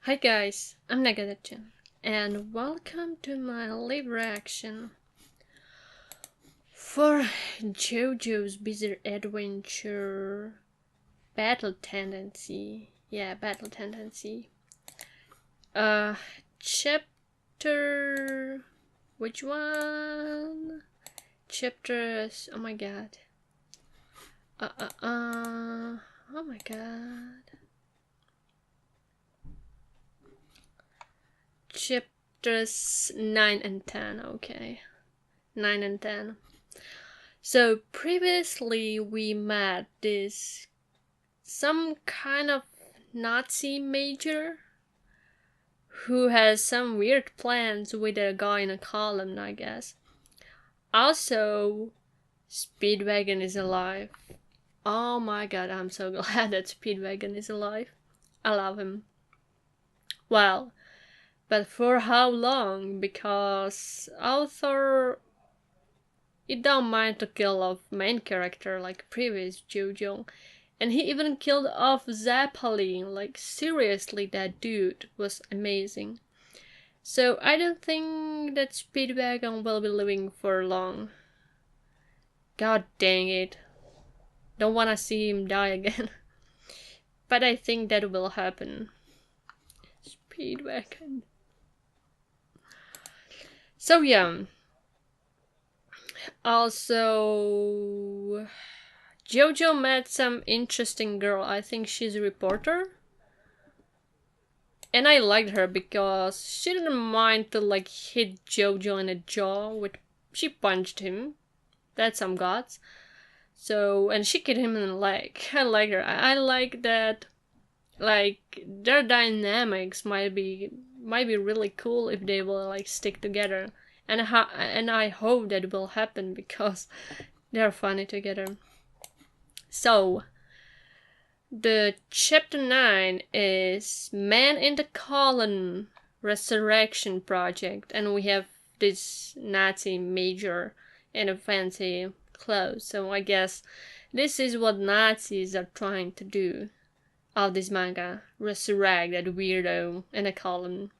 Hi guys, I'm Nagadir-chan, and welcome to my live reaction for JoJo's Bizarre Adventure Battle Tendency. Yeah, Battle Tendency. Chapter... Which one? Chapters... Oh my god. Oh my god. Chapters 9 and 10, okay. 9 and 10. So previously we met some kind of Nazi major who has some weird plans with a guy in a column, I guess. Also, Speedwagon is alive. Oh my god, I'm so glad that Speedwagon is alive. I love him. Well, but for how long? Because author, he don't mind to kill off main character like previous JoJo. And he even killed off Zeppelin. Like seriously, that dude was amazing. So I don't think that Speedwagon will be living for long. God dang it. Don't wanna see him die again. But I think that will happen. Speedwagon. So yeah. Also, JoJo met some interesting girl. I think she's a reporter. And I liked her because she didn't mind to like hit JoJo in the jaw with... She punched him. That's some guts. So, and she kicked him in the leg. I like her. I like that, like, their dynamics might be really cool if they will like stick together. And I hope that will happen because they're funny together. So, the chapter 9 is Man in the Column Resurrection Project, and we have this Nazi major in a fancy clothes. So I guess this is what Nazis are trying to do of this manga. Resurrect that weirdo in a column.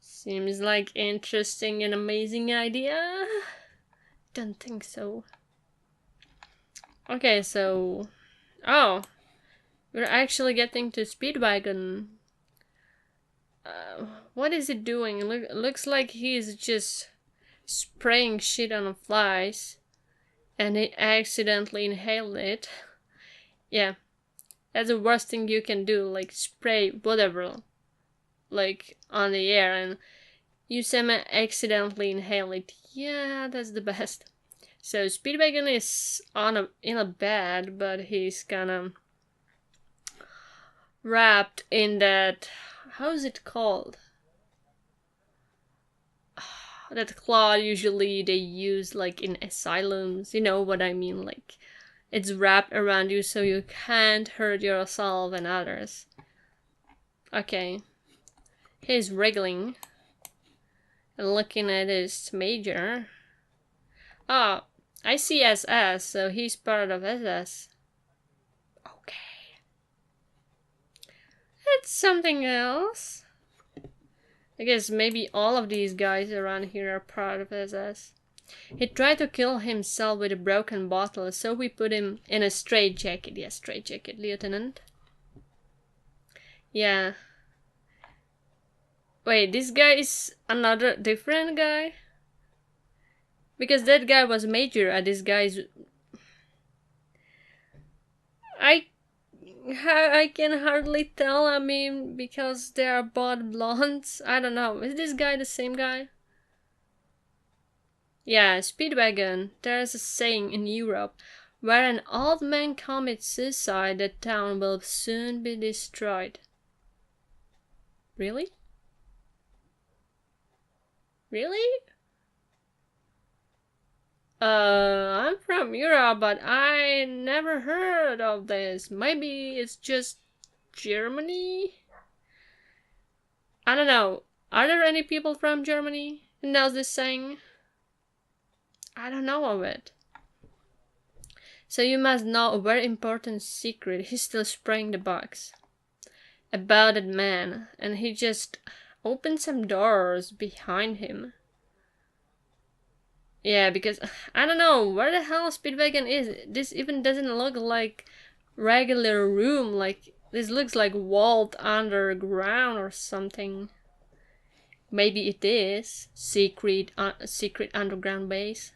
Seems like interesting and amazing idea. Don't think so. Okay, so... Oh, we're actually getting to Speedwagon. What is it doing? Looks like he's just spraying shit on the flies. And he accidentally inhaled it. Yeah, that's the worst thing you can do. Like, spray whatever, like, on the air, and you accidentally inhale it. Yeah, that's the best. So Speedwagon is in a bed, but he's kinda wrapped in that... How is it called? That cloth usually they use like in asylums. You know what I mean? Like, it's wrapped around you so you can't hurt yourself and others. Okay. He's wriggling and looking at his major. Oh, I see SS, so he's part of SS. Okay. It's something else. I guess maybe all of these guys around here are part of SS. He tried to kill himself with a broken bottle, so we put him in a straitjacket. Yeah, straitjacket, Lieutenant. Yeah. Wait, this guy is another different guy? Because that guy was major and this guy's... I can hardly tell, I mean, because they are both blondes. I don't know. Is this guy the same guy? Yeah, Speedwagon. There's a saying in Europe, where an old man commits suicide, the town will soon be destroyed. Really? Really? I'm from Europe, but I never heard of this. Maybe it's just Germany? I don't know. Are there any people from Germany who knows this saying? I don't know of it. So you must know a very important secret. He's still spraying the box. about that man, and he just opened some doors behind him. Yeah, because I don't know where the hell Speedwagon is. This even doesn't look like regular room. Like this looks like vault underground or something. Maybe it is secret underground base.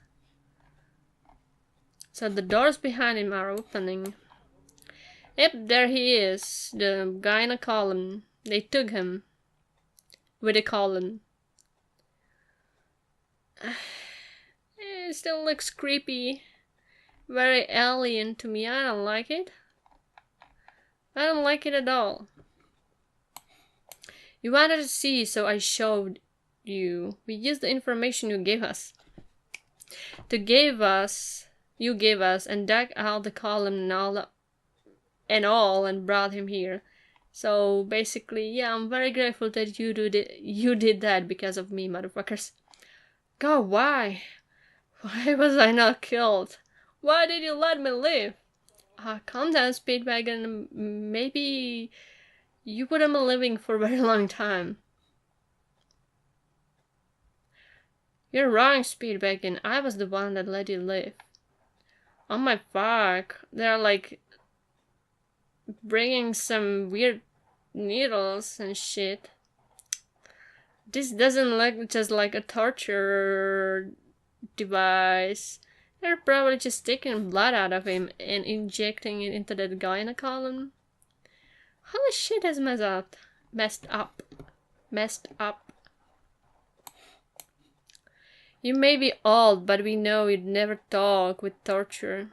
So the doors behind him are opening. Yep, there he is, the guy in a column. They took him with a column. It still looks creepy. Very alien to me. I don't like it. I don't like it at all. You wanted to see, so I showed you. We used the information you gave us. You gave us and dug out the column and all and brought him here. So basically, yeah, I'm very grateful that you did that because of me, motherfuckers. God, why? Why was I not killed? Why did you let me live? Calm down, Speedwagon. Maybe you wouldn't be living for a very long time. You're wrong, Speedwagon. I was the one that let you live. Oh my fuck. They're like bringing some weird needles and shit. This doesn't look just like a torture device. They're probably just taking blood out of him and injecting it into that guy in a column. Holy shit, that's messed up. You may be old, but we know you'd never talk with torture.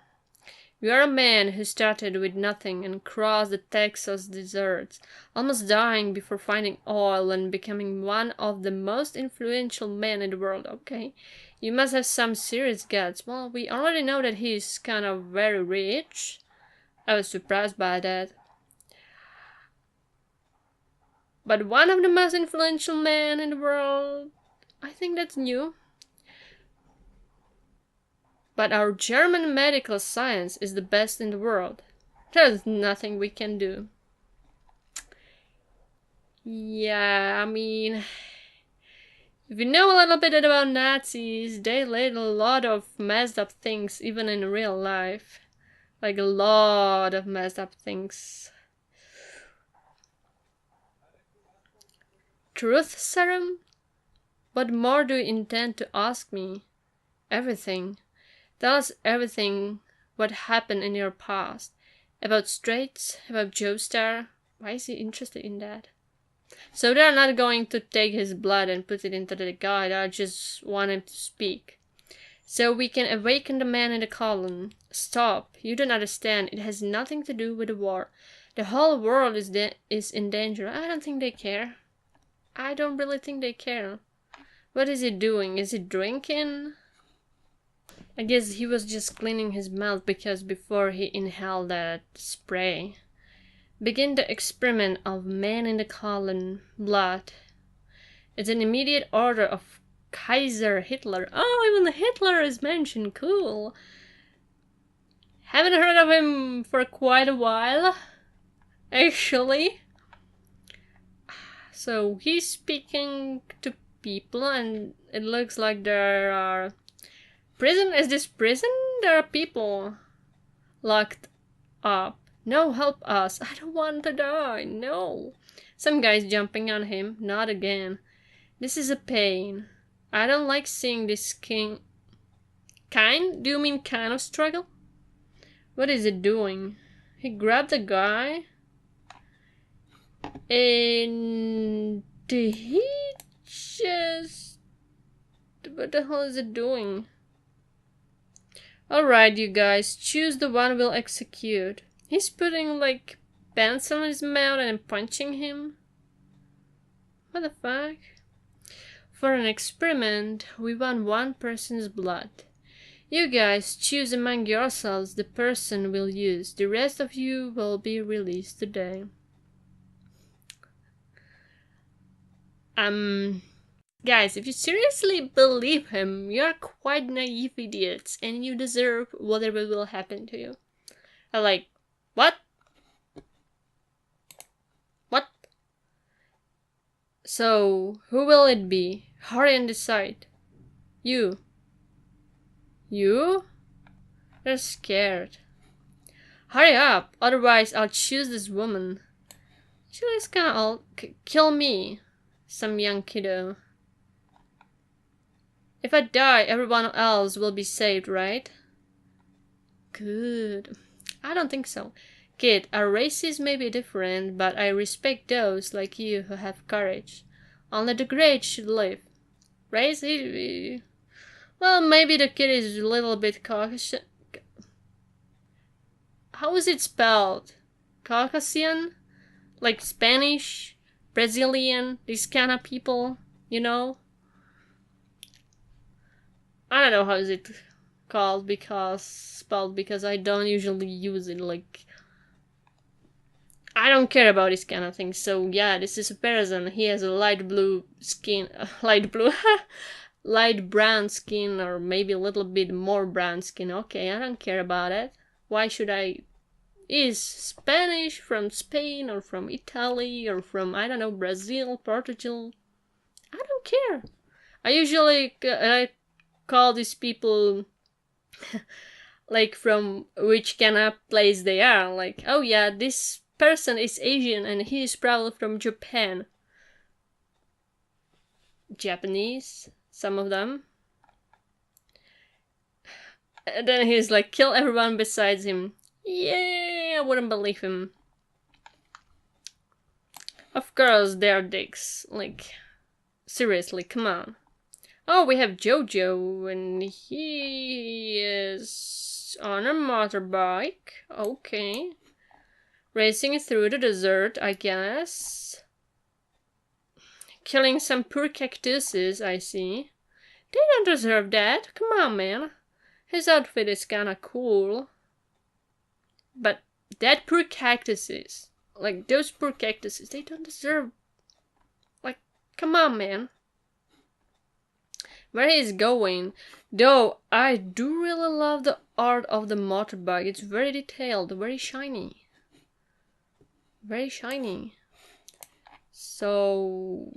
You are a man who started with nothing and crossed the Texas deserts, almost dying before finding oil and becoming one of the most influential men in the world, okay? You must have some serious guts. Well, we already know that he's kind of very rich. I was surprised by that. But one of the most influential men in the world, I think that's new. But our German medical science is the best in the world. There's nothing we can do. Yeah, I mean, if you know a little bit about Nazis, they did a lot of messed up things even in real life. Like a lot of messed up things. Truth serum? What more do you intend to ask me? Everything. Tell us everything what happened in your past. About Straits, about Joestar. Why is he interested in that? So they're not going to take his blood and put it into the guy. They just want him to speak. So we can awaken the man in the column. Stop. You don't understand. It has nothing to do with the war. The whole world is in danger. I don't think they care. I don't really think they care. What is he doing? Is he drinking? I guess he was just cleaning his mouth because before he inhaled that spray. Begin the experiment of man in the column, blood. It's an immediate order of Kaiser Hitler. Oh, even Hitler is mentioned. Cool. Haven't heard of him for quite a while, actually. So he's speaking to people and it looks like there are... Prison? Is this prison? There are people locked up. No, help us. I don't want to die. No. Some guy's jumping on him. Not again. This is a pain. I don't like seeing this king... Kind? Do you mean kind of struggle? What is it doing? He grabbed the guy. And... Did he just... What the hell is it doing? Alright, you guys, choose the one we'll execute. He's putting, like, pencil in his mouth and punching him. What the fuck? For an experiment, we want one person's blood. You guys choose among yourselves the person we'll use. The rest of you will be released today. Guys, if you seriously believe him, you're quite naive idiots, and you deserve whatever will happen to you. Like, what? What? So, who will it be? Hurry and decide. You. You? They're scared. Hurry up, otherwise I'll choose this woman. She's gonna kill me. Some young kiddo. If I die, everyone else will be saved, right? Good. I don't think so. Kid, our races may be different, but I respect those like you who have courage. Only the great should live. Race? Well, maybe the kid is a little bit Caucasian. How is it spelled? Caucasian? Like Spanish? Brazilian? These kind of people, you know? I don't know how is it spelled because I don't usually use it. Like, I don't care about this kind of thing. So yeah, this is a person. He has a light blue skin, light brown skin, or maybe a little bit more brown skin. Okay, I don't care about it. Why should I? Is Spanish, from Spain or from Italy or from, I don't know, Brazil, Portugal? I don't care. I usually I call these people like from which kind of place they are. Like, oh yeah, this person is Asian and he is probably from Japan. Japanese, some of them. And then he's like, kill everyone besides him. Yeah, I wouldn't believe him. Of course, they're dicks. Like, seriously, come on. Oh, we have JoJo, and he is on a motorbike. Okay. Racing through the desert, I guess. Killing some poor cactuses, I see. They don't deserve that. Come on, man. His outfit is kinda cool. But that poor cactuses, like those poor cactuses, they don't deserve. Like, come on, man. Where he's going. Though, I do really love the art of the motorbike. It's very detailed, very shiny. Very shiny. So,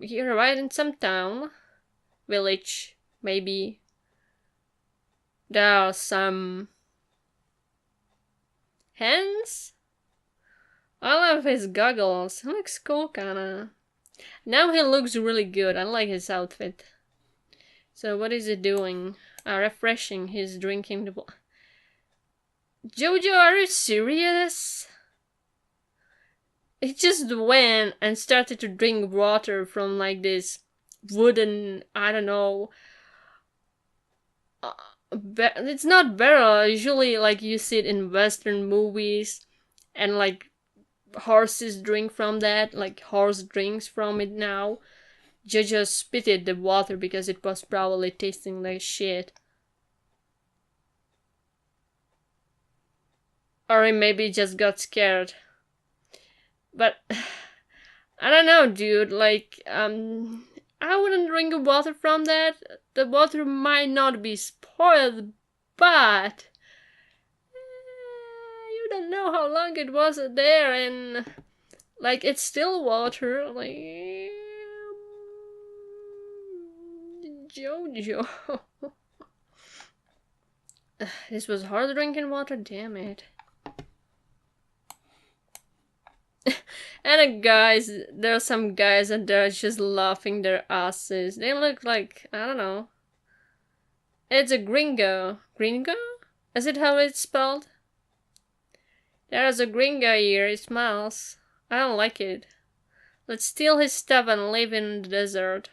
here right in some town, village, maybe. There are some hens? I love his goggles. He looks cool, kinda. Now he looks really good. I like his outfit. So what is he doing? Refreshing. He's drinking the water. Jojo, are you serious? He just went and started to drink water from like this wooden, I don't know. It's not barrel. Usually, like, you see it in Western movies, and like horses drink from that, like horse drinks from it now. JoJo spitted the water because it was probably tasting like shit. Or he maybe just got scared. But I don't know, dude. Like, I wouldn't drink water from that. The water might not be spoiled, but you don't know how long it was there, and like, it's still water. Like, JoJo. This was hard drinking water, damn it. And there are some guys and they're just laughing their asses. They look like, I don't know. It's a gringo. Gringo? Is it how it's spelled? There's a gringo here, he smiles. I don't like it. Let's steal his stuff and live in the desert.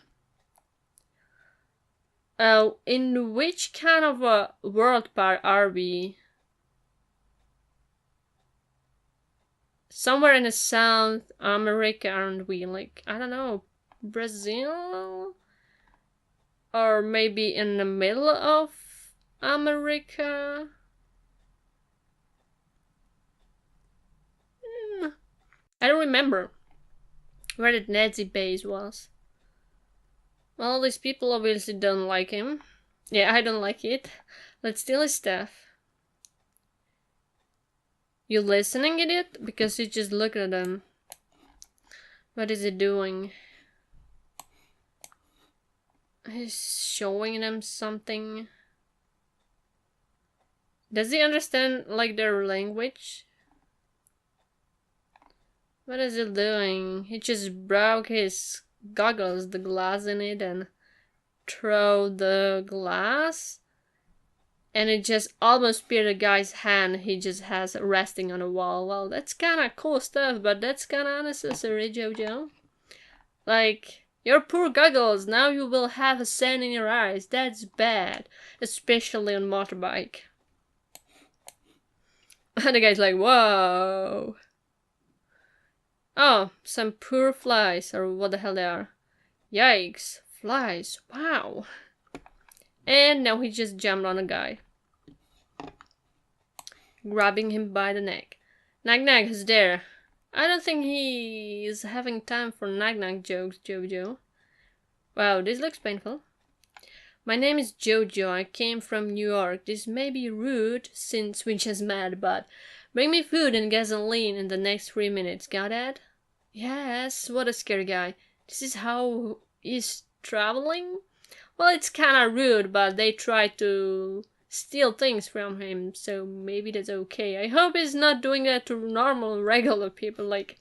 In which kind of a world part are we? Somewhere in the South America, aren't we? Like, I don't know, Brazil? Or maybe in the middle of America? I don't remember where the Nazi base was. Well, these people obviously don't like him. Yeah, I don't like it. Let's steal his stuff. You listening, idiot? Because you just look at them. What is he doing? He's showing them something. Does he understand, like, their language? What is he doing? He just broke his goggles, the glass in it, and throw the glass. And it just almost speared the guy's hand he just has resting on a wall. Well, that's kinda cool stuff, but that's kinda unnecessary, JoJo. Like, your poor goggles, now you will have sand in your eyes. That's bad. Especially on motorbike. And the guy's like, whoa. Oh, some poor flies, or what the hell they are. Yikes, flies, wow. And now he just jumped on a guy, grabbing him by the neck. Nag is there. I don't think he is having time for nag jokes, Jojo. Wow, this looks painful. My name is Jojo. I came from New York. This may be rude since we just met, but bring me food and gasoline in the next 3 minutes. Got that? Yes, what a scary guy. This is how he's traveling? Well, it's kinda rude, but they try to steal things from him, so maybe that's okay. I hope he's not doing that to normal, regular people, like,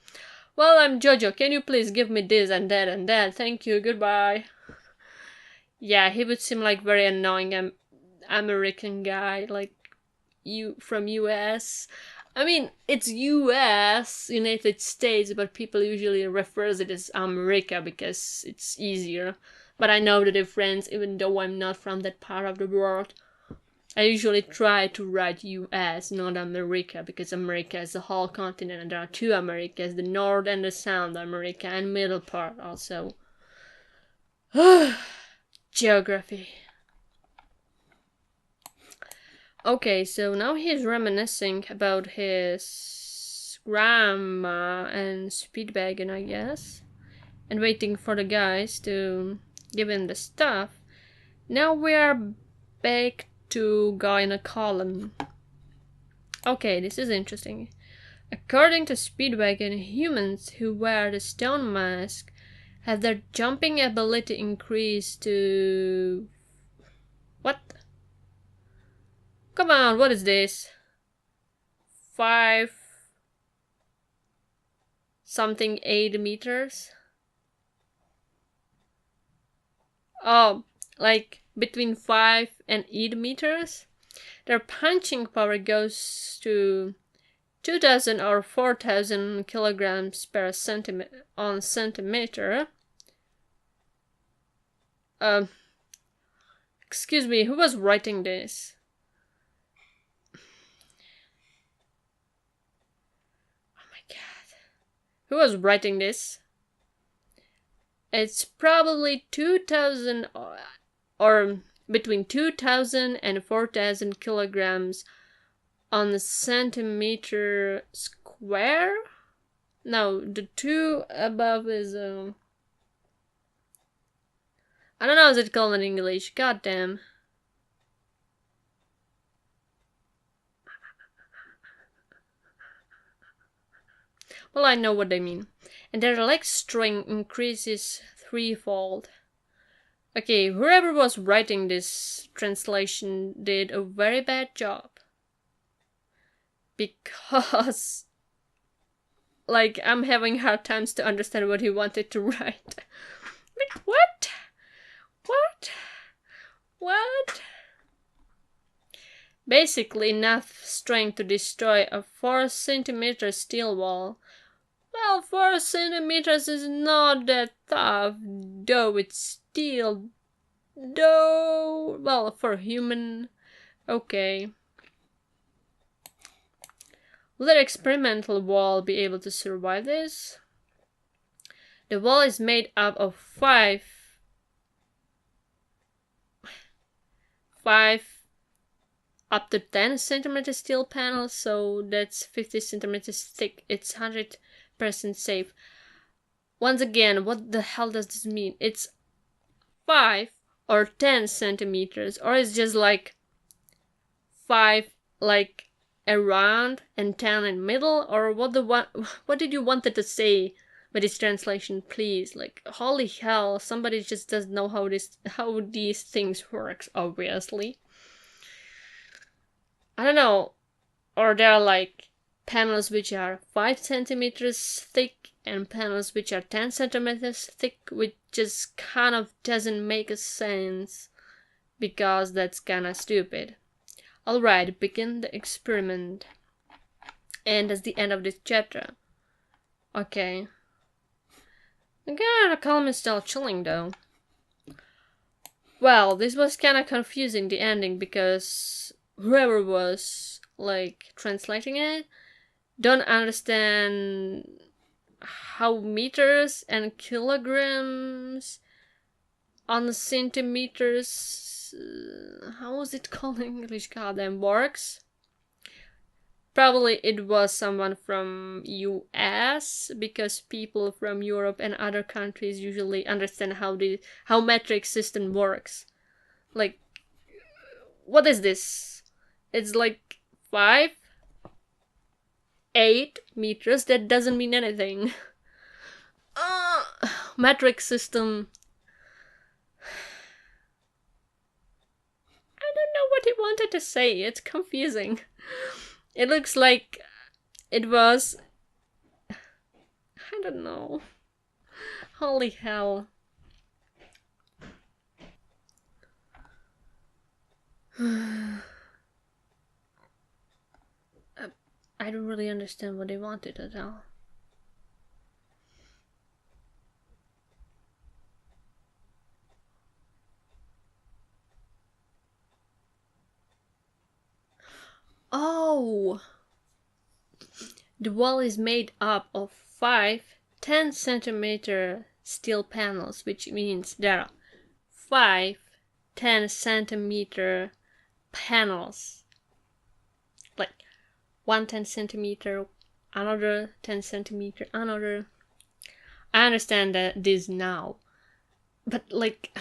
well, I'm Jojo, can you please give me this and that and that? Thank you, goodbye. Yeah, he would seem like very annoying American guy, like, from US. I mean, it's US, United States, but people usually refers it as America because it's easier. But I know the difference, even though I'm not from that part of the world. I usually try to write US, not America, because America is the whole continent and there are two Americas, the North and the South America, and middle part also. Geography. Okay, so now he's reminiscing about his grandma and Speedwagon, I guess, and waiting for the guys to give him the stuff. Now we are back to guy in a column. Okay, this is interesting. According to Speedwagon, humans who wear the stone mask have their jumping ability increased to... What? Come on, what is this? 5 something 8 meters? Oh, like between 5 and 8 meters? Their punching power goes to 2000 or 4000 kilograms per centimeter. Excuse me, who was writing this? Oh my god. Who was writing this? It's probably 2000 or between 2000 and 4000 kilograms on a centimeter square? No, the 2 above is I don't know how it's called in English. God damn. Well, I know what they mean. And their leg strength increases threefold. Okay, whoever was writing this translation did a very bad job. Because, like, I'm having hard times to understand what he wanted to write. What? What? What? Basically enough strength to destroy a 4 centimeter steel wall. Well, 4 centimeters is not that tough, though it's steel. Though, well, for human, okay. Will their experimental wall be able to survive this? The wall is made up of 5 up to 10 centimeter steel panels, so that's 50 centimeters thick. It's 100% safe. Once again, what the hell does this mean? It's 5 or 10 centimeters, or it's just like 5 like around and 10 in middle, or what did you wanted to say with its translation, please. Like, holy hell, somebody just doesn't know how these things works, obviously. I don't know. Or there are like panels which are 5 centimeters thick and panels which are 10 centimeters thick, which just kind of doesn't make a sense because that's kinda stupid. Alright, begin the experiment. And that's the end of this chapter. Okay. Okay, the column is still chilling though. Well, this was kinda confusing, the ending, because whoever was like translating it don't understand how meters and kilograms on centimeters, how was it called in English, goddamn, works. Probably it was someone from US, because people from Europe and other countries usually understand how metric system works. Like, what is this? It's like 5, 8 meters. That doesn't mean anything. Metric system. I don't know what he wanted to say. It's confusing. It looks like it was... I don't know. Holy hell. I don't really understand what they wanted at all. Oh! The wall is made up of 5 10 centimeter steel panels, which means there are 5 10 centimeter panels. Like 1 10 centimeter, another 10 centimeter, another. I understand this now. But like,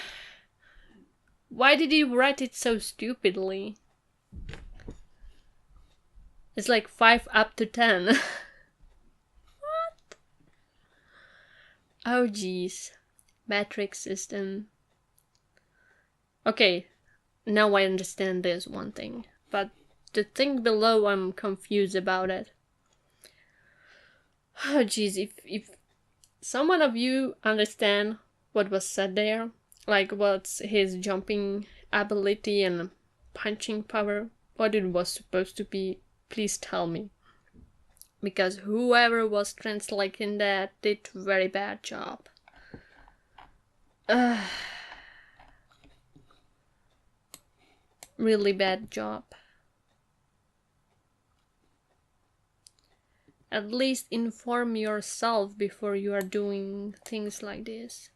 why did you write it so stupidly? It's like 5 up to 10. What? Oh jeez. Metric system. Okay, now I understand this one thing. But the thing below, I'm confused about it. Oh jeez, if someone of you understand what was said there, like what's his jumping ability and punching power, what it was supposed to be, please tell me. Because whoever was translating that did a very bad job. Really bad job. At least inform yourself before you are doing things like this.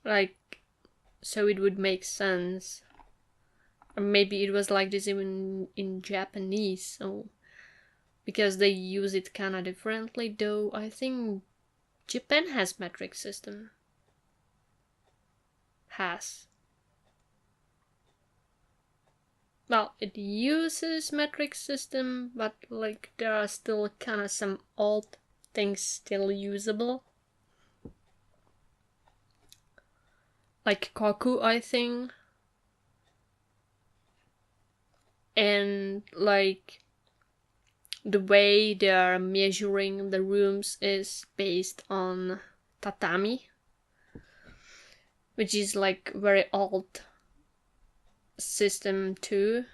Like, so it would make sense. Or maybe it was like this even in Japanese, so because they use it kinda differently, though I think Japan has metric system. Well, it uses metric system, but like there are still kinda some old things still usable. Like Koku, I think. And like the way they are measuring the rooms is based on tatami, which is like very old system too.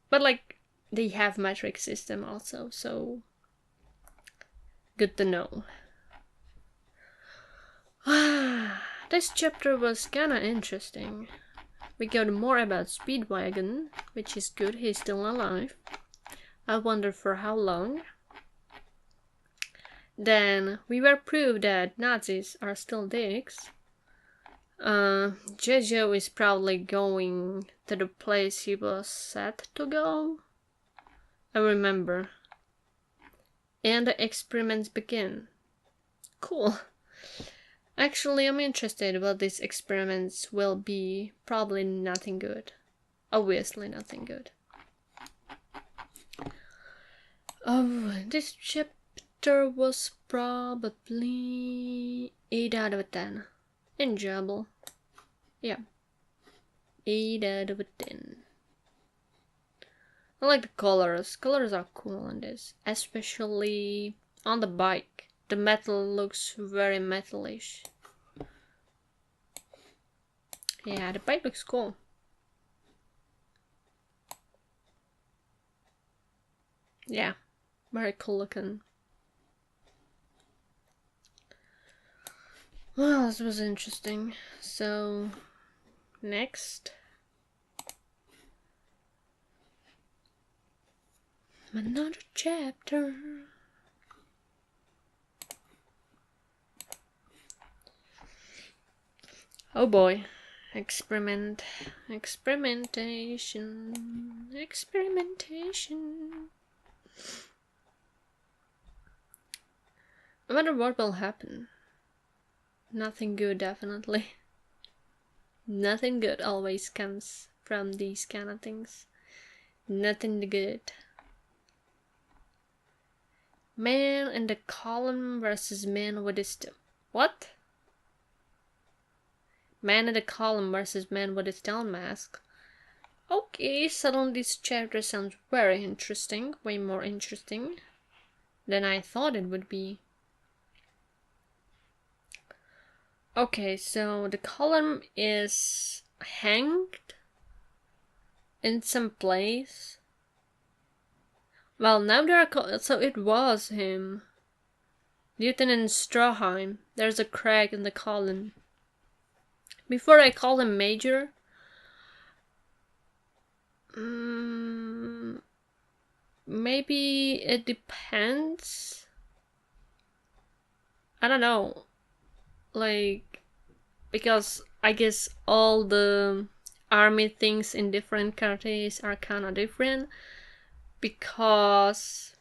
But like they have metric system also, so good to know. This chapter was kinda interesting. We got more about Speedwagon, which is good, he's still alive. I wonder for how long. Then we were proved that Nazis are still dicks. JoJo is probably going to the place he was set to go. I remember. And the experiments begin. Cool. Actually, I'm interested what these experiments will be. Probably nothing good. Obviously nothing good. Oh, this chapter was probably 8 out of 10. Enjoyable. Yeah. 8 out of 10. I like the colors. Colors are cool on this. Especially on the bike. The metal looks very metalish. Yeah, the bike looks cool. Yeah, very cool looking. Well, this was interesting. So, next. Another chapter. Oh boy. Experimentation. I wonder what will happen. Nothing good, definitely. Nothing good always comes from these kind of things. Nothing good. Man in the column versus man with his... What? Man in the column versus man with his stone mask. Okay, suddenly this chapter sounds very interesting. Way more interesting than I thought it would be. Okay, so the column is hanged in some place. Well, now there are... So it was him. Lieutenant Stroheim. There's a crack in the column. Before I call him Major... maybe it depends. I don't know. Like, because I guess all the army things in different cartoons are kind of different. Because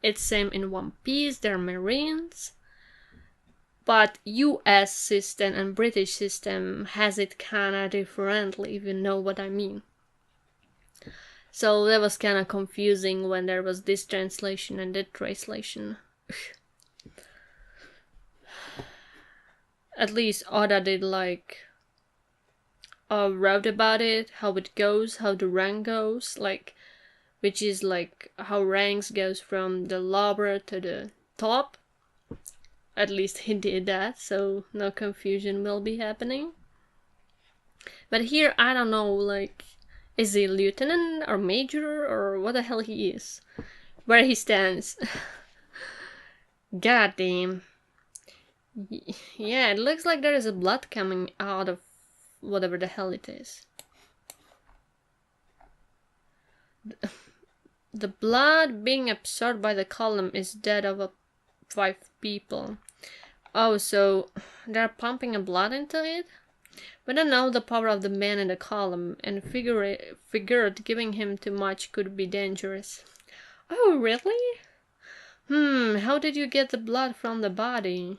it's same in One Piece, they're Marines. But US system and British system has it kind of differently, if you know what I mean. So that was kind of confusing when there was this translation and that translation. At least Oda did like wrote about it, how it goes, how the rank goes, like, which is like how ranks goes from the lower to the top. At least he did that, so no confusion will be happening. But here I don't know, like, is he lieutenant or major or what the hell he is? Where he stands. God damn. Yeah, it looks like there is a blood coming out of whatever the hell it is. The blood being absorbed by the column is that of 5 people. Oh, so they're pumping a blood into it? But I know the power of the man in the column, and figured giving him too much could be dangerous. Oh, really? How did you get the blood from the body?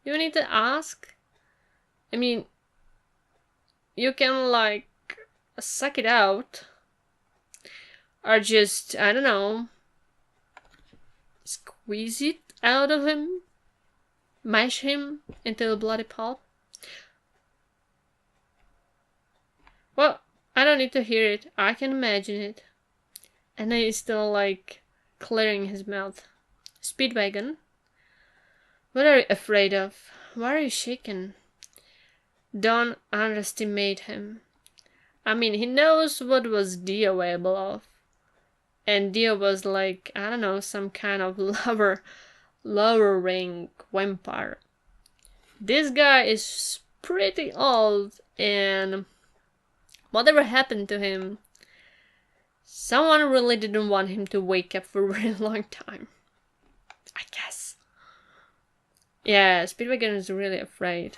You need to ask? I mean, you can, like, suck it out. Or just, I don't know, squeeze it out of him? Mash him into a bloody pulp? Well, I don't need to hear it. I can imagine it. And he's still, like, clearing his mouth. Speedwagon? What are you afraid of? Why are you shaking? Don't underestimate him. I mean, he knows what was Dio able of. And Dio was like, I don't know, some kind of lower rank vampire. This guy is pretty old, and whatever happened to him, someone really didn't want him to wake up for a very long time. I guess. Yeah, Speedwagon is really afraid.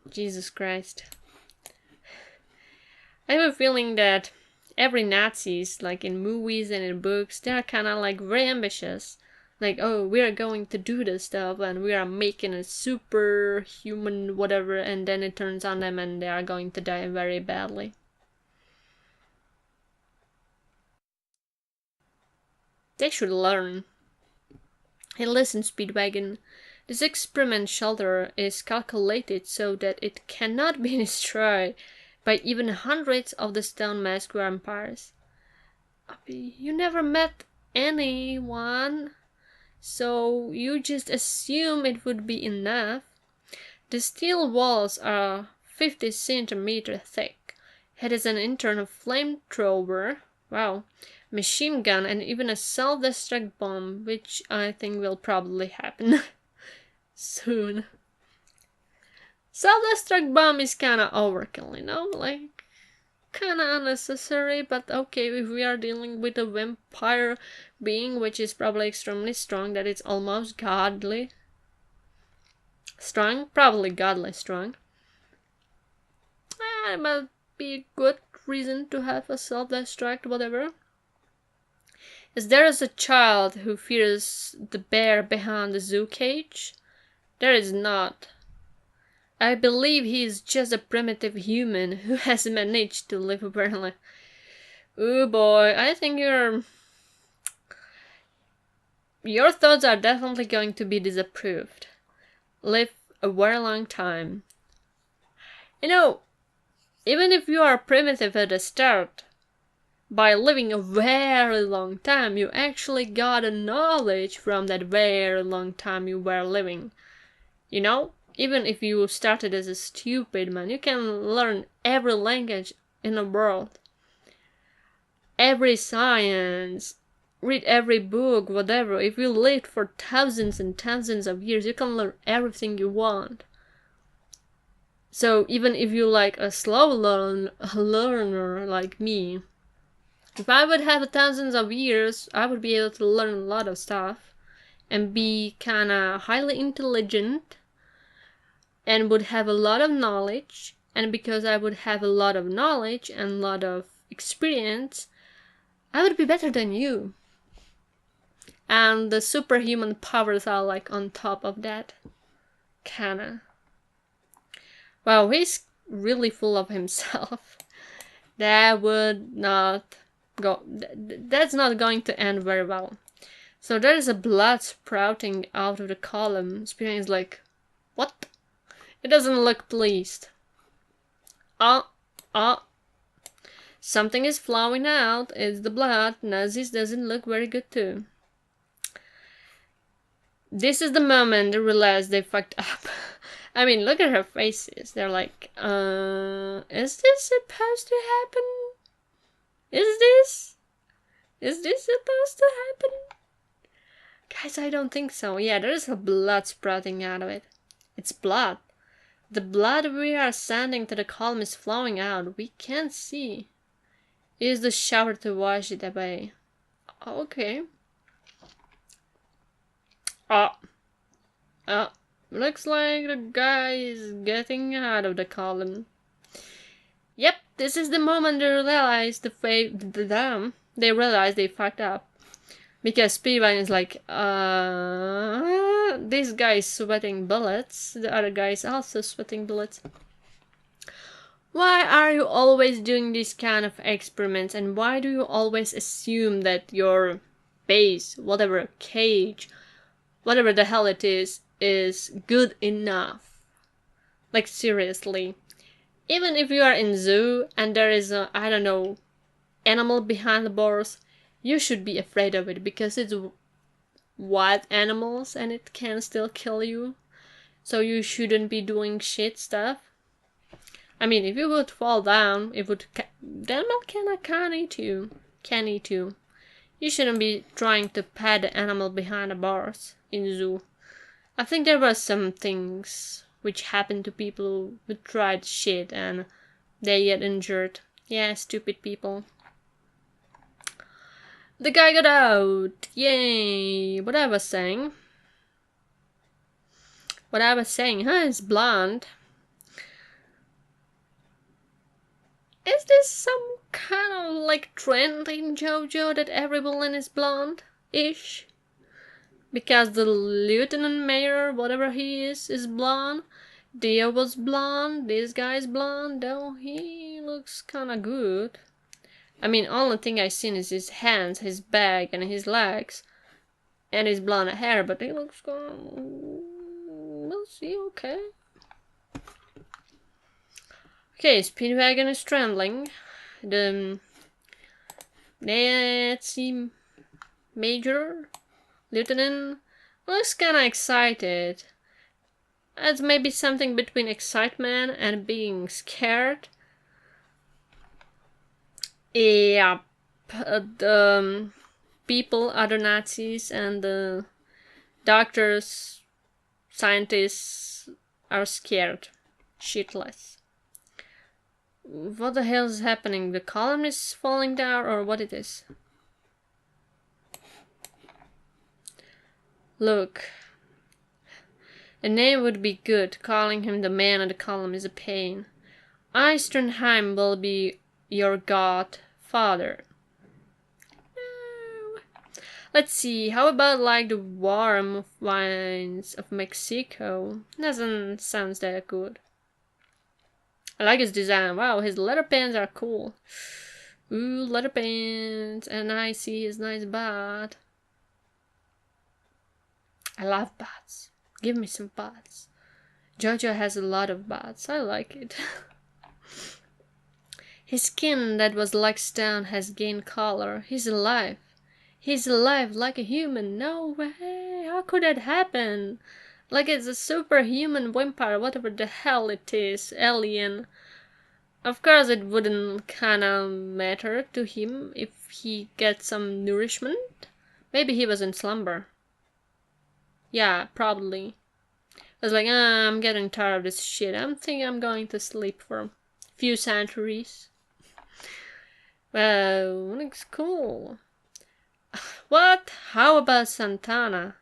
Jesus Christ. I have a feeling that every Nazis, like in movies and in books, they're kind of like very ambitious. Like, oh, we are going to do this stuff and we are making a superhuman whatever, and then it turns on them and they are going to die very badly. They should learn. Hey, listen, Speedwagon. This experiment shelter is calculated so that it cannot be destroyed by even hundreds of the stone mask vampires. You never met anyone, so you just assume it would be enough. The steel walls are 50 centimeters thick. It has an internal flamethrower, wow, machine gun, and even a self-destruct bomb, which I think will probably happen soon. Self-destruct bomb is kinda overkill, you know? Like, kinda unnecessary, but okay, if we are dealing with a vampire being which is probably extremely strong, that it's almost godly strong, probably godly strong, it might be a good reason to have a self-destruct, whatever. Is there is a child who fears the bear behind the zoo cage? There is not. I believe he is just a primitive human who has managed to live apparently. Oh boy, I think your thoughts are definitely going to be disapproved. Live a very long time. You know, even if you are primitive at the start, by living a very long time, you actually got a knowledge from that very long time you were living. You know, even if you started as a stupid man, you can learn every language in the world, every science, read every book, whatever. If you lived for thousands and thousands of years, you can learn everything you want. So even if you like a slow learner like me, if I would have thousands of years, I would be able to learn a lot of stuff and be kinda highly intelligent and would have a lot of knowledge. And because I would have a lot of knowledge and a lot of experience, I would be better than you. And the superhuman powers are like on top of that. Kinda. Wow, he's really full of himself. That would not go. That's not going to end very well. So there is a blood sprouting out of the column. Spirit is like, what? It doesn't look pleased. Something is flowing out. It's the blood. Nazis doesn't look very good too. This is the moment they realize they fucked up. I mean, look at her faces. They're like, is this supposed to happen? Is this supposed to happen? Guys, I don't think so. Yeah, there's a blood sprouting out of it. It's blood. The blood we are sending to the column is flowing out. We can't see. Use the shower to wash it away. Okay. Looks like the guy is getting out of the column. Yep, this is the moment they realize they realize they fucked up. Because Speedwine is like, this guy is sweating bullets. The other guy is also sweating bullets. Why are you always doing these kind of experiments? And why do you always assume that your base, whatever cage, whatever the hell it is good enough? Like, seriously. Even if you are in zoo and there is a, I don't know, animal behind the bars, you should be afraid of it because it's wild animals and it can still kill you. So you shouldn't be doing shit stuff. I mean, if you would fall down, it would the animal can eat you. Can eat you. You shouldn't be trying to pet the animal behind the bars in zoo. I think there were some things which happened to people who tried shit and they get injured. Yeah, stupid people. The guy got out! Yay! What I was saying, is blonde. Is this some kind of like trend in JoJo that every villain is blonde-ish? Because the lieutenant mayor, whatever he is blonde. Dio was blonde, this guy's blonde, though he looks kinda good. I mean, only thing I've seen is his hands, his back, and his legs, and his blonde hair. But he looks we'll see. Okay. Okay, Speedwagon is trembling. The Nazi Major Lieutenant looks kinda excited. It's maybe something between excitement and being scared. Yeah, the people, other Nazis, and the doctors, scientists are scared shitless. What the hell is happening? The column is falling down, or what it is? Look. A name would be good. Calling him the man of the column is a pain. Eisternheim will be your godfather. No. Let's see, how about like the warm wines of Mexico? Doesn't sound that good. I like his design. Wow, his leather pants are cool. Ooh, leather pants. And I see his nice butt. I love butts. Give me some butts. JoJo has a lot of butts. I like it. His skin that was like stone has gained color. He's alive. He's alive like a human. No way. How could that happen? Like it's a superhuman vampire, whatever the hell it is, alien. Of course it wouldn't kinda matter to him if he gets some nourishment. Maybe he was in slumber. Yeah, probably. I was like, I'm getting tired of this shit. I'm thinking I'm going to sleep for a few centuries. Well, looks cool. What? How about Santana?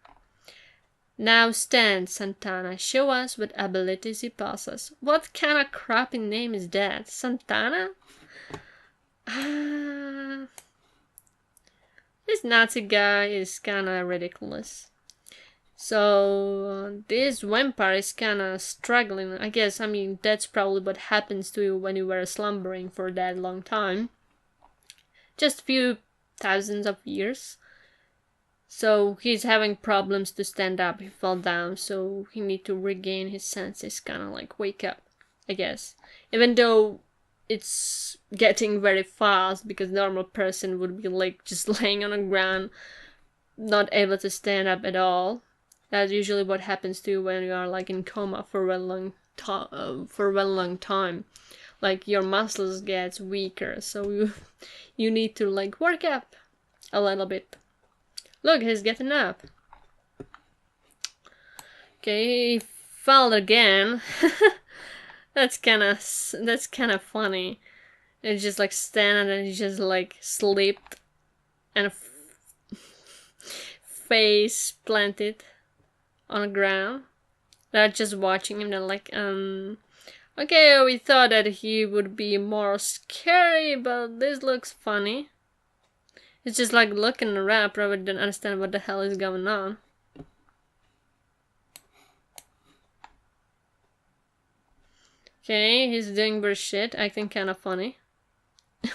Now stand, Santana. Show us what abilities he possesses. What kind of crappy name is that? Santana? This Nazi guy is kinda ridiculous. So, this vampire is kinda struggling, I guess. I mean, that's probably what happens to you when you were slumbering for that long time. Just a few thousands of years. So he's having problems to stand up. He fell down, so he need to regain his senses, kind of like wake up, I guess. Even though it's getting very fast, because normal person would be like just laying on the ground, not able to stand up at all. That's usually what happens to you when you are like in coma for a long time. Like your muscles gets weaker, so you need to like work up a little bit. Look, he's getting up. Okay, he fell again. That's kind of funny. It's just like standing and he just like slipped and face planted on the ground. They're just watching him. They're like, okay, we thought that he would be more scary, but this looks funny. It's just like looking around, probably didn't understand what the hell is going on. Okay, he's doing weird shit, acting kinda funny. The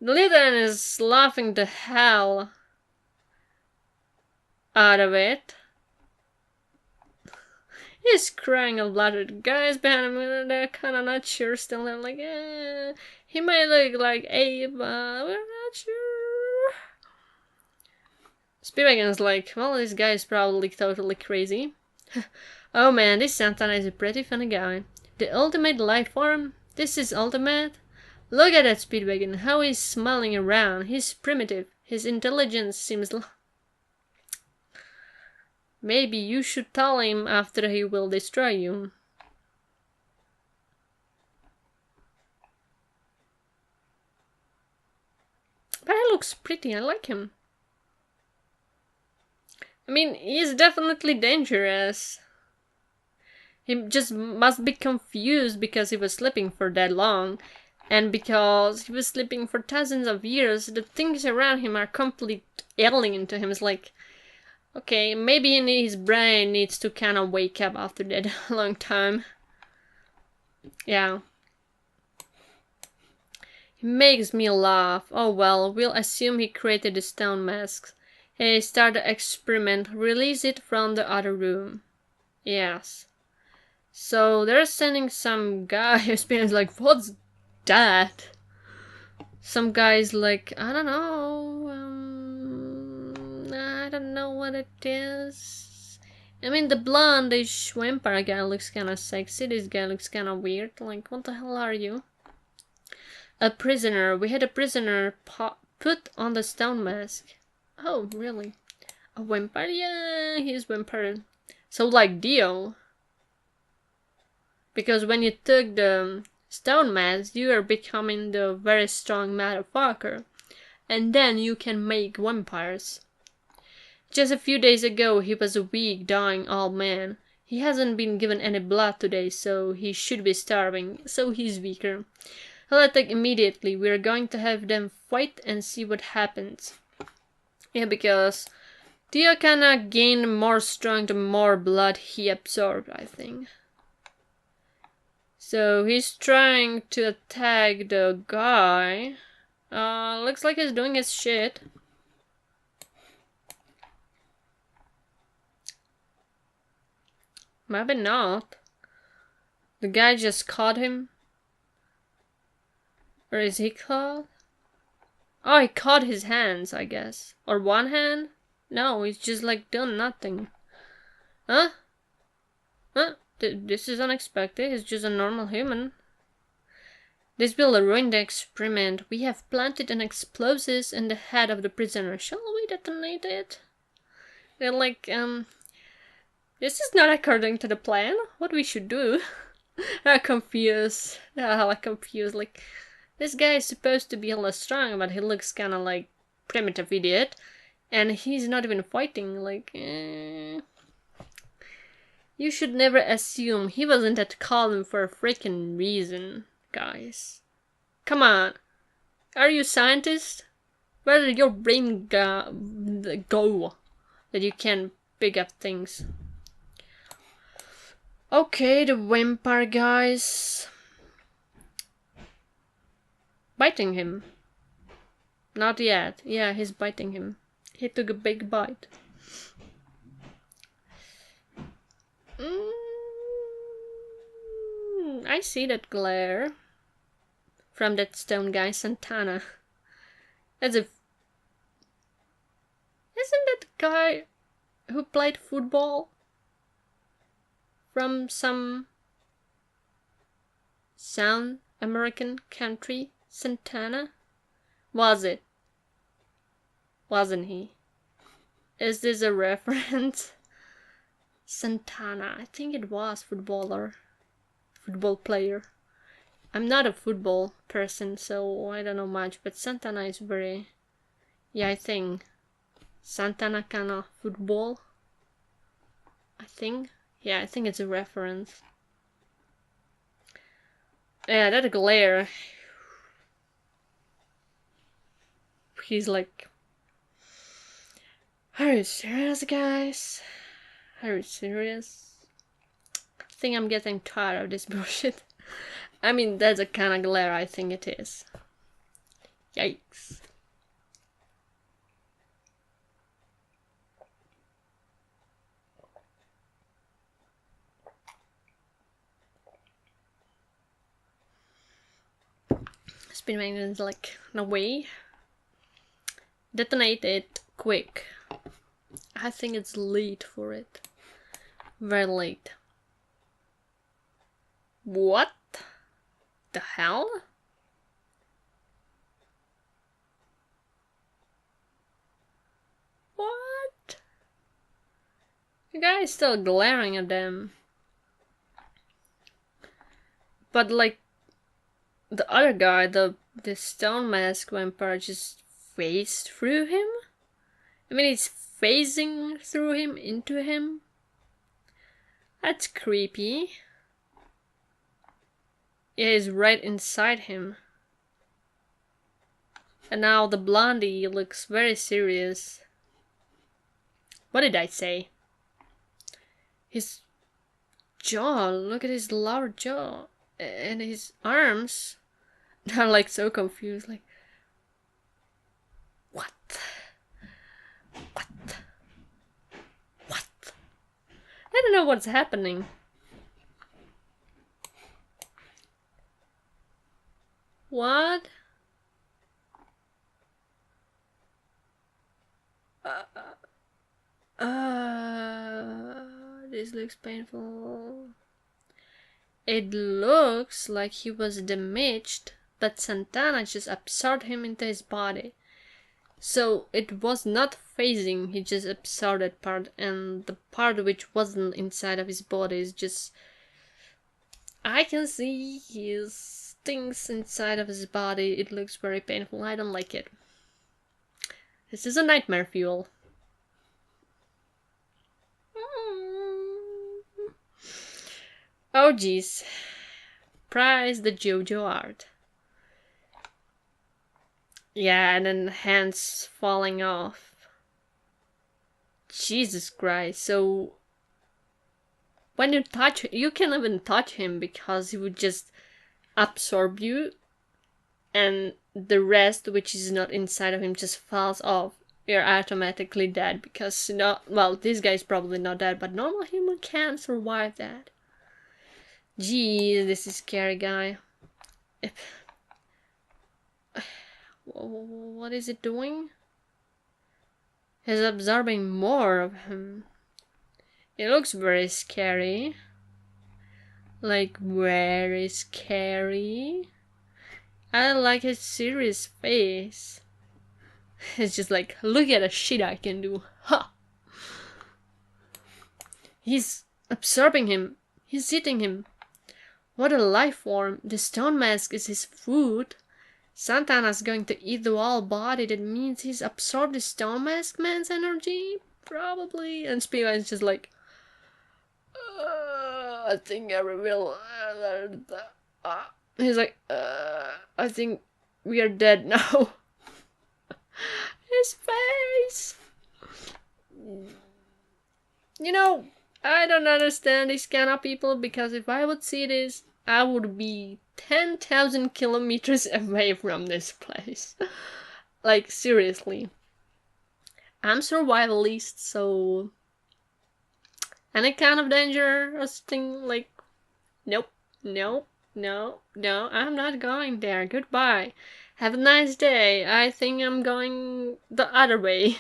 lieutenant is laughing the hell out of it. He's crying out loud. The guys behind him, they're kinda not sure still. They're like, he might look like Abe, but we're not sure. Speedwagon's like, well, this guy is probably totally crazy. Oh man, this Santana is a pretty funny guy. The ultimate life form? This is ultimate? Look at that Speedwagon, how he's smiling around. He's primitive. His intelligence seems... Maybe you should tell him after he will destroy you. But he looks pretty, I like him. I mean, he's definitely dangerous. He just must be confused because he was sleeping for that long. And because he was sleeping for thousands of years, the things around him are completely alien to him. It's like, okay, maybe his brain needs to kind of wake up after that long time. Yeah. He makes me laugh. Oh well, we'll assume he created the stone masks. Hey, start the experiment. Release it from the other room. Yes. So they're sending some guy who's been like, what's that? Some guy's like, I don't know. I don't know what it is. I mean, the blondish vampire guy looks kind of sexy. This guy looks kind of weird. Like, what the hell are you? A prisoner. We had a prisoner put on the stone mask. Oh, really? A vampire? Yeah, he's vampire. So like Dio. Because when you took the stone mask, you are becoming the very strong motherfucker. And then you can make vampires. Just a few days ago, he was a weak, dying old man. He hasn't been given any blood today, so he should be starving, so he's weaker. He'll attack immediately. We're going to have them fight and see what happens. Yeah, because Dio kinda gained more strength the more blood he absorbed, I think. So he's trying to attack the guy. Looks like he's doing his shit. Maybe not. The guy just caught him. Or is he caught? Oh, he caught his hands, I guess. Or one hand? No, he's just like done nothing. Huh? Huh? This is unexpected. He's just a normal human. This will ruin the experiment. We have planted an explosive in the head of the prisoner. Shall we detonate it? They're like, this is not according to the plan. What we should do? I'm confused. Like confused. Like, this guy is supposed to be hella strong, but he looks kind of like primitive idiot, and he's not even fighting. Like, you should never assume he wasn't at column for a freaking reason, guys. Come on, are you scientists? Where did your brain go that you can pick up things? Okay, the vampire guys biting him. Not yet. Yeah, he's biting him. He took a big bite. I see that glare from that stone guy, Santana. As if... Isn't that guy who played football from some South American country? Santana? Was it? Wasn't he? Is this a reference? Santana. I think it was footballer. Football player. I'm not a football person, so I don't know much, but Santana is very... Yeah, I think Santana kinda football. I think. Yeah, I think it's a reference. Yeah, that glare. He's like... Are you serious, guys? Are you serious? I think I'm getting tired of this bullshit. I mean, that's the kind of glare I think it is. Yikes. Spin magnets like, no way. Detonate it quick. I think it's late for it. Very late. What the hell? What? The guy is still glaring at them. But like the other guy, the stone mask vampire just phased through him? I mean, it's phasing through him, into him? That's creepy. Yeah, he's right inside him. And now the blondie looks very serious. What did I say? His jaw, look at his lower jaw. And his arms. I'm like so confused, like, what? What? What? I don't know what's happening. What? This looks painful. It looks like he was damaged, but Santana just absorbed him into his body. So it was not phasing, he just absorbed that part, and the part which wasn't inside of his body is just... I can see his things inside of his body. It looks very painful. I don't like it. This is a nightmare fuel. Oh geez. Prize the JoJo art. Yeah, and then hands falling off. Jesus Christ. So when you touch, you can't even touch him because he would just absorb you, and the rest, which is not inside of him, just falls off. You're automatically dead because well, this guy's probably not dead, but normal human can't survive that. Jeez, this is scary guy. What is it doing? He's absorbing more of him. It looks very scary. Like, very scary. I like his serious face. It's just like, look at the shit I can do. Ha! He's absorbing him. He's eating him. What a life form. The stone mask is his food. Santana's going to eat the whole body. That means he's absorbed the stone mask man's energy? Probably. And Spiva is just like, I think I will. He's like, I think we are dead now. His face. You know, I don't understand these kind of people, because if I would see this, I would be 10,000 kilometers away from this place. Like, seriously. I'm survivalist, so any kind of dangerous thing, like, nope, no, I'm not going there. Goodbye. Have a nice day. I think I'm going the other way.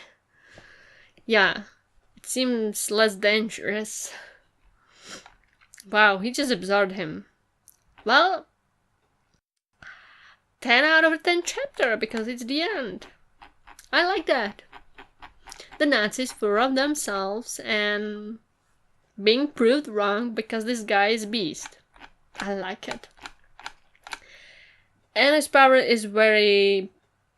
Yeah, it seems less dangerous. Wow, he just absorbed him. Well, 10 out of 10 chapter, because it's the end. I like that. The Nazis full of themselves and being proved wrong because this guy is beast. I like it. And his power is very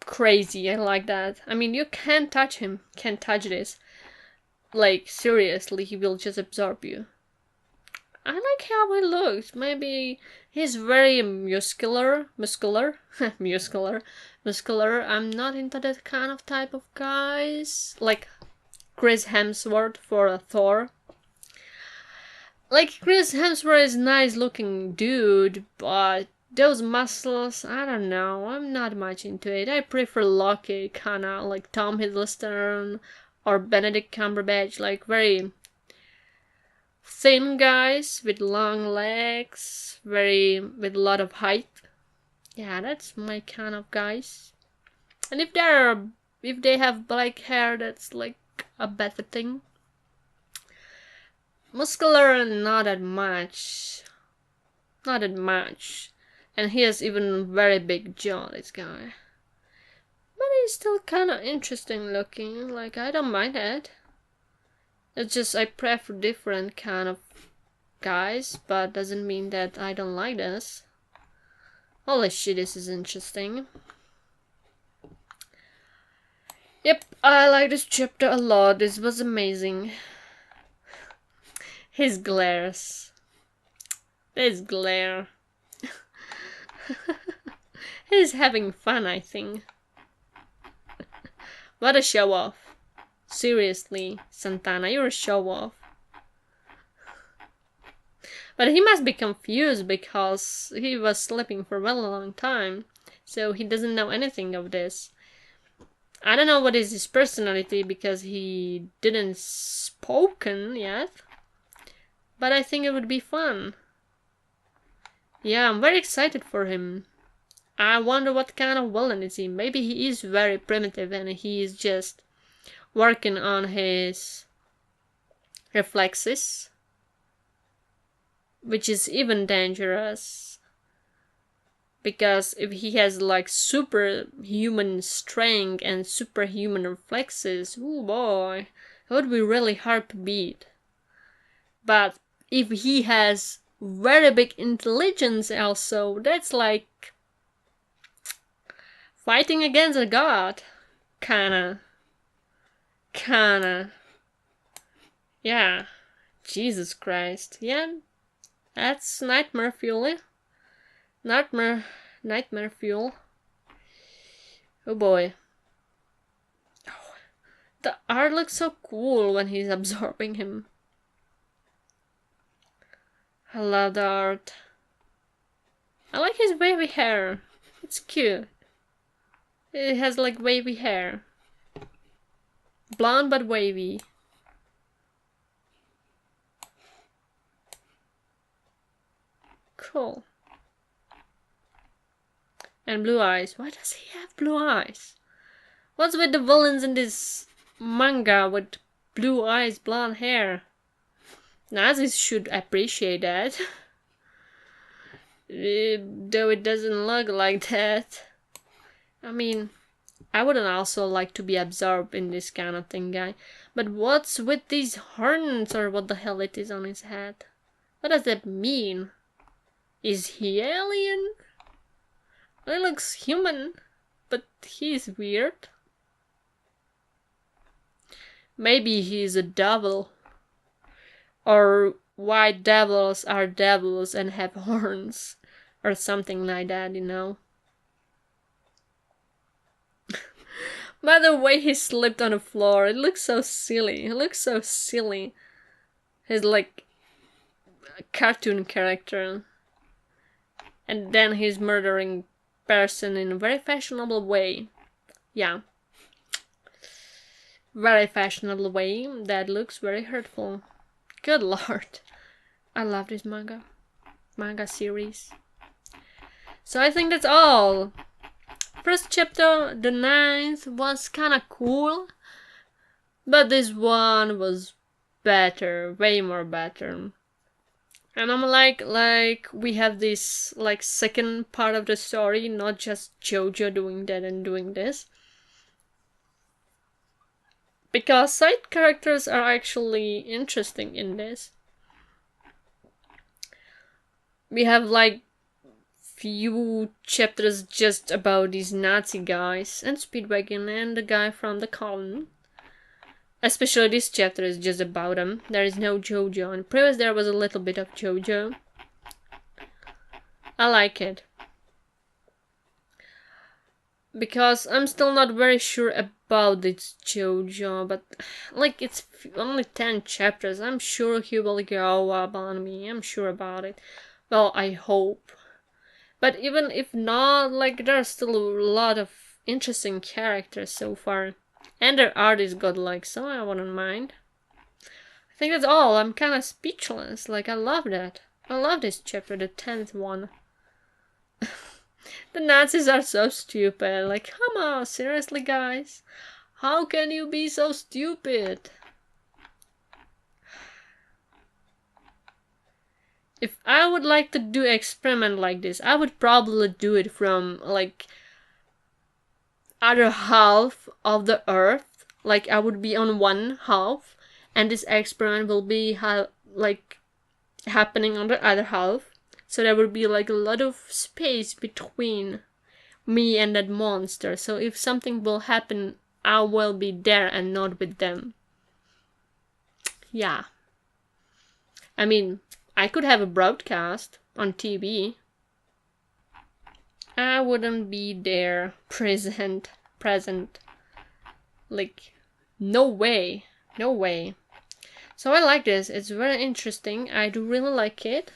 crazy. I like that. I mean, you can't touch him. Can't touch this. Like, seriously, he will just absorb you. I like how he looks. Maybe he's very muscular. I'm not into that kind of type of guys. Like Chris Hemsworth for Thor. Like, Chris Hemsworth is a nice looking dude, but those muscles, I don't know. I'm not much into it. I prefer Loki, kinda like Tom Hiddleston or Benedict Cumberbatch, like very thin guys with long legs, with a lot of height. Yeah, that's my kind of guys. And if they have black hair, that's like a better thing. Muscular, not that much. Not that much. And he has even very big jaw, this guy. But he's still kinda interesting looking. Like, I don't mind that. It's just I prefer different kind of guys, but doesn't mean that I don't like this. Holy shit, this is interesting. Yep, I like this chapter a lot. This was amazing. His glares. This glare. He's having fun, I think. What a show off. Seriously, Santana, you're a show off. But he must be confused because he was sleeping for a very long time. so he doesn't know anything of this. I don't know what is his personality because he didn't spoken yet, but I think it would be fun. Yeah, I'm very excited for him. I wonder what kind of villain is he. Maybe he is very primitive and he is just working on his reflexes, which is even dangerous. Because if he has like superhuman strength and superhuman reflexes, oh boy, it would be really hard to beat. But if he has very big intelligence also, that's like fighting against a god. Kinda. Yeah. Jesus Christ. Yeah. That's nightmare fuel, eh? Nightmare fuel. Oh boy. Oh, the art looks so cool when he's absorbing him. I love the art. I like his wavy hair. It's cute. It has like wavy hair. Blonde but wavy. Cool. And blue eyes. Why does he have blue eyes? What's with the villains in this manga with blue eyes, blonde hair? Nazis should appreciate that. Though it doesn't look like that. I mean, I wouldn't also like to be absorbed in this kind of thing, guy. But what's with these horns or what the hell it is on his head? What does that mean? Is he alien? He looks human, but he's weird. Maybe he's a devil. Or white devils are devils and have horns. Or something like that, you know. By the way he slipped on the floor, it looks so silly. He looks so silly. He's like a cartoon character. And then he's murdering person in a very fashionable way. Yeah. Very fashionable way that looks very hurtful. Good lord. I love this manga series. So I think that's all. First chapter, the 9th, was kinda cool. But this one was better. Way more better. And I'm like we have this like second part of the story, not just JoJo doing that and doing this. Because side characters are actually interesting in this. We have like few chapters just about these Nazi guys and Speedwagon and the guy from the column. Especially this chapter is just about them. There is no JoJo. In previous there was a little bit of JoJo. I like it. Because I'm still not very sure about this JoJo, but like it's only 10 chapters. I'm sure he will grow up on me. I'm sure about it. Well, I hope. But even if not, like there are still a lot of interesting characters so far. And their art is godlike, so I wouldn't mind. I think that's all. I'm kind of speechless. Like, I love that. I love this chapter, the 10th one. The Nazis are so stupid. Like, come on, seriously, guys? How can you be so stupid? If I would like to do an experiment like this, I would probably do it from, like, other half of the earth. Like I would be on one half and this experiment will be like happening on the other half, so there would be like a lot of space between me and that monster, so if something will happen I will be there and not with them. Yeah, I mean I could have a broadcast on TV. I wouldn't be there present. Like, no way. So I like this. It's very interesting. I do really like it.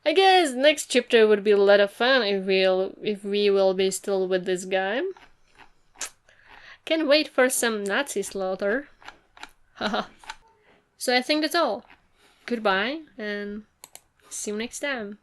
I guess next chapter would be a lot of fun if we will be still with this guy. Can't wait for some Nazi slaughter. Haha. So I think that's all. Goodbye and see you next time.